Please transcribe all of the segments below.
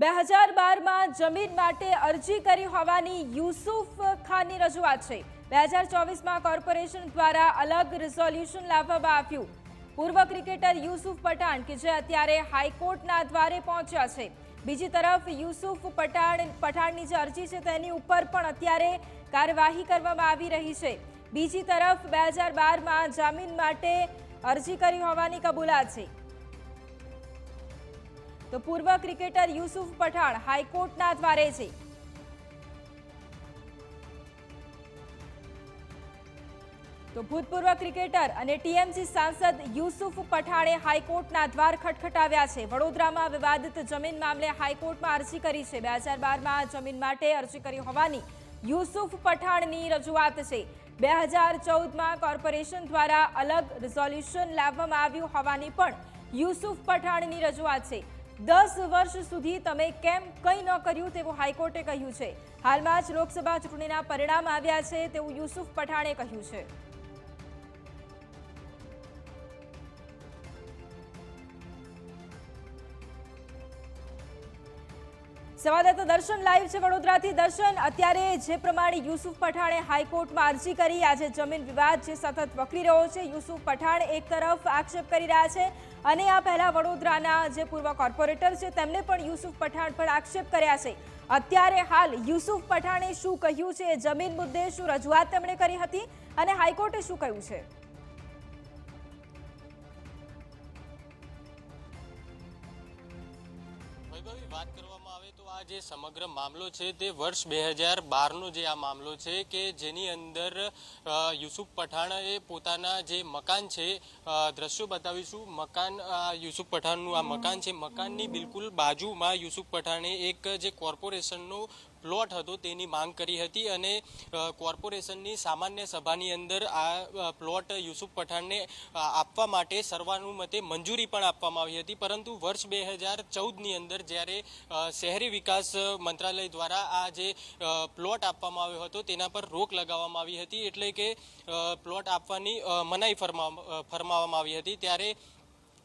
2012 માં જમીન માટે અરજી કરી હોવાની યુસુફ ખાનની રજૂઆત છે। 2024 માં કોર્પોરેશન દ્વારા અલગ રિઝોલ્યુશન લાવવામાં આવ્યું। પૂર્વ ક્રિકેટર યુસુફ પઠાણ કે જે અત્યારે હાઈકોર્ટના દ્વારે પહોંચ્યા છે। બીજી તરફ યુસુફ પઠાણની જે અરજી છે તેની ઉપર પણ અત્યારે કાર્યવાહી કરવામાં આવી રહી છે। બીજી તરફ 2012 માં જામીન માટે અરજી કરી હોવાની કબૂલાત છે। तो पूर्व क्रिकेटर युसुफ पठाण हाईकोर्टना द्वारे छे। तो भूतपूर्व क्रिकेटर अने टीएमसी सांसद युसुफ पठाणे हाईकोर्टना द्वार खटखटाव्या छे। वडोदरामां विवादित जमीन मामले हाईकोर्टमां अरजी करी छे। 2012 मां जमीन माटे अरजी करी होवानी युसुफ पठाणनी रजूआत छे। 2014 मां कोर्पोरेशन द्वारा अलग रिजोल्यूशन लाववामां आव्युं होवानी पण युसुफ पठाणनी रजूआत छे। 10 वर्ष सुधी तमे केम कई न कर्युं तेवुं हाईकोर्टे कह्युं छे। हालमां ज लोकसभा चूंटणीना परिणाम आव्या छे तेवुं युसुफ पठाणे कह्युं छे। संवाददाता दर्शन लाइव है वडोदराथी। दर्शन, अत्यारे जे प्रमाणे युसुफ पठाणे हाईकोर्टमां अरजी करी, आज जमीन विवाद जे सतत वकरी रह्यो छे। युसुफ पठाण एक तरफ आक्षेप करी रह्या छे अने आ पहेला वडोदराना जे पूर्व कोर्पोरेटर छे तेमणे पण युसुफ पठाण पर आक्षेप कर्या छे। अत्यारे हाल युसुफ पठाणे शुं कह्युं छे, जमीन मुद्दे शुं रजूआत तेमणे करी हती अने हाईकोर्टे शुं कह्युं छे? बात करवामां आवे तो आ जे समग्र मामलो छे ते वर्ष 2012 नो जे आ मामलो छे के जेनी अंदर युसुफ पठाणे पोताना जे मकान छे, दृश्यो बतावीशुं। मकान युसुफ पठाणनुं आ मकान छे, मकाननी बिलकुल बाजुमां युसुफ पठाणे एक जे कोर्पोरेशननो प्लॉट हतो तेनी मांग करी हती अने कोर्पोरेशननी सामान्य सभानी अंदर आ प्लॉट युसुफ पठाणने आपवा माटे सर्वानुमते मंजूरी पण आपवामां आवी हती। परंतु वर्ष 2014 ની અંદર જ્યારે શહેરી વિકાસ મંત્રાલય દ્વારા આ જે પ્લોટ આપવામાં આવ્યો હતો તેના પર રોક લગાવવામાં આવી હતી, એટલે કે પ્લોટ આપવાની મનાઈ ફરમાવવામાં આવી હતી। ત્યારે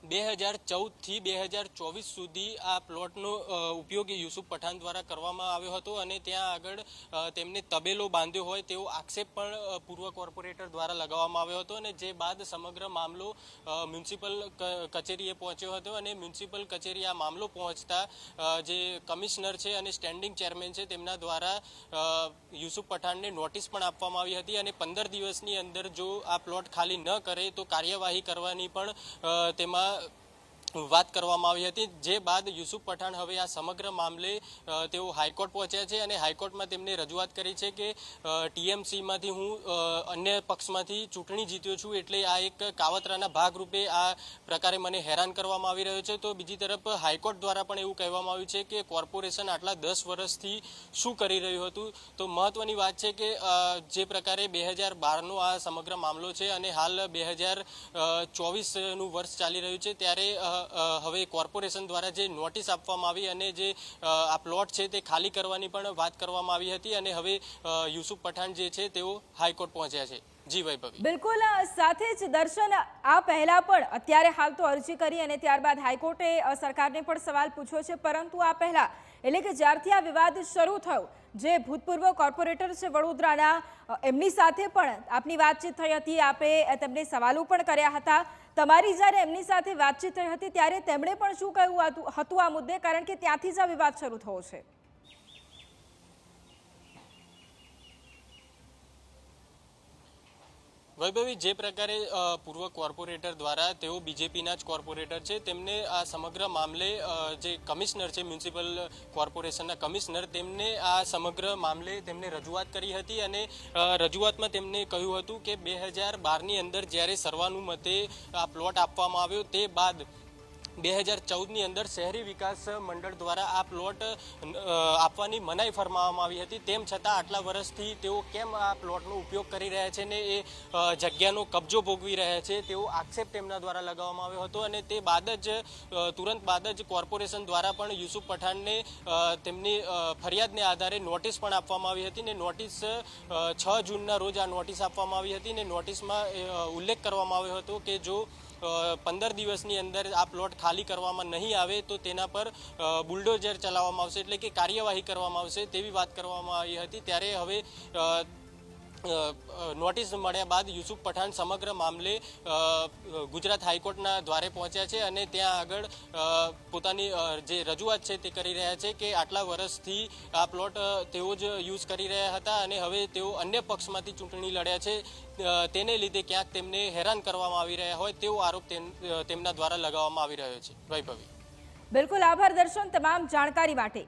2014 થી 2024 સુધી આ પ્લોટનો ઉપયોગ યુસુફ પઠાણ દ્વારા કરવામાં આવ્યો હતો અને ત્યાં આગળ તેમને તબેલો બાંધ્યો હોય તેવો આક્ષેપ પણ પૂર્વ કોર્પોરેટર દ્વારા લગાવવામાં આવ્યો હતો અને જે બાદ સમગ્ર મામલો મ્યુનિસિપલ કચેરીએ પહોંચ્યો હતો અને મ્યુનિસિપલ કચેરી આ મામલો પહોંચતા જે કમિશનર છે અને સ્ટેન્ડિંગ ચેરમેન છે તેમના દ્વારા યુસુફ પઠાણને નોટિસ પણ આપવામાં આવી હતી અને 15 દિવસની અંદર જો આ પ્લોટ ખાલી ન કરે તો કાર્યવાહી કરવાની પણ તેમાં વાત કરવામાં આવી હતી। જે બાદ યુસુફ પઠાણ હવે આ સમગ્ર મામલે તેઓ હાઈકોર્ટ પહોંચ્યા છે અને હાઈકોર્ટમાં તેમને રજૂઆત કરી છે કે ટીએમસીમાંથી હું અન્ય પક્ષમાંથી ચૂંટણી જીત્યો છું, એટલે આ એક કાવતરાના ભાગરૂપે આ પ્રકારે મને હેરાન કરવામાં આવી રહ્યો છે। તો બીજી તરફ હાઈકોર્ટ દ્વારા પણ એવું કહેવામાં આવ્યું છે કે કોર્પોરેશન આટલા 10 વર્ષથી શું કરી રહ્યું હતું। તો મહત્વની વાત છે કે જે પ્રકારે 2012નો આ સમગ્ર મામલો છે અને હાલ 2024નું વર્ષ ચાલી રહ્યું છે, ત્યારે હવે કોર્પોરેશન દ્વારા જે નોટિસ આપવામાં આવી અને જે આ પ્લોટ છે તે ખાલી કરવાની પણ વાત કરવામાં આવી હતી અને હવે યુસુફ પઠાણ જે છે તેઓ હાઈકોર્ટ પહોંચ્યા છે। જી વૈભવી। બિલકુલ, સાથે જ દર્શન, આ પહેલા પણ અત્યારે હાલ તો અરજી કરી અને ત્યારબાદ હાઈકોર્ટે સરકારને પણ સવાલ પૂછ્યો છે, પરંતુ આ પહેલા એટલે કે જ્યારથી આ વિવાદ શરૂ થયો, જે ભૂતપૂર્વ કોર્પોરેટર છે વડોદરાના, એમની સાથે પણ આપની વાતચીત થઈ હતી, આપે તેમને સવાલો પણ કર્યા હતા। તમારી જ્યારે એમની સાથે વાતચીત થઈ હતી ત્યારે તેમણે પણ શું કહ્યું હતું આ મુદ્દે, કારણ કે ત્યાંથી જ આ વિવાદ શરૂ થયો છે? વૈભવી, જે પ્રકારે પૂર્વ કોર્પોરેટર દ્વારા તેઓ બીજેપીના જ કોર્પોરેટર છે, તેમને આ સમગ્ર મામલે જે કમિશનર છે મ્યુનિસિપલ કોર્પોરેશનના કમિશનર, તેમને આ સમગ્ર મામલે તેમને રજૂઆત કરી હતી અને રજૂઆતમાં તેમને કહ્યું હતું કે 2012ની અંદર જ્યારે સર્વાનુમતે આ પ્લોટ આપવામાં આવ્યો તે બાદ 2014ની અંદર શહેરી વિકાસ મંડળ દ્વારા આ પ્લોટ આપવાની મનાઈ ફરમાવવામાં આવી હતી, તેમ છતાં આટલા વર્ષથી તેઓ કેમ આ પ્લોટનો ઉપયોગ કરી રહ્યા છે ને એ જગ્યાનો કબજો ભોગવી રહ્યા છે તેવો આક્ષેપ તેમના દ્વારા લગાવવામાં આવ્યો હતો અને તે બાદ જ તુરંત બાદ જ કોર્પોરેશન દ્વારા પણ યુસુફ પઠાણને તેમની ફરિયાદને આધારે નોટિસ પણ આપવામાં આવી હતી ને નોટિસ 6 જૂનના રોજ આ નોટિસ આપવામાં આવી હતી ને નોટિસમાં ઉલ્લેખ કરવામાં આવ્યો હતો કે જો 15 દિવસની અંદર આ પ્લોટ ખાલી કરવામાં નહીં આવે તો તેના પર બુલડોઝર ચલાવવામાં આવશે, એટલે કે કાર્યવાહી કરવામાં આવશે તેવી વાત કરવામાં આવી હતી. ત્યારે હવે નોટિસ મળ્યા બાદ યુસુફ પઠાણ સમગ્ર મામલે ગુજરાત હાઈકોર્ટના દ્વારે પહોંચ્યા છે અને ત્યાં આગળ પોતાની જે રજૂઆત છે તે કરી રહ્યા છે કે આટલા વર્ષથી આ પ્લોટ તેઓ જ યુઝ કરી રહ્યા હતા અને હવે તેઓ અન્ય પક્ષમાંથી ચૂંટણી લડ્યા છે, તેને લીધે ક્યાંક તેમને હેરાન કરવામાં આવી રહ્યા હોય તેવો આરોપ તેમના દ્વારા લગાવવામાં આવી રહ્યો છે. વૈભવી. બિલકુલ આભાર દર્શન તમામ જાણકારી માટે.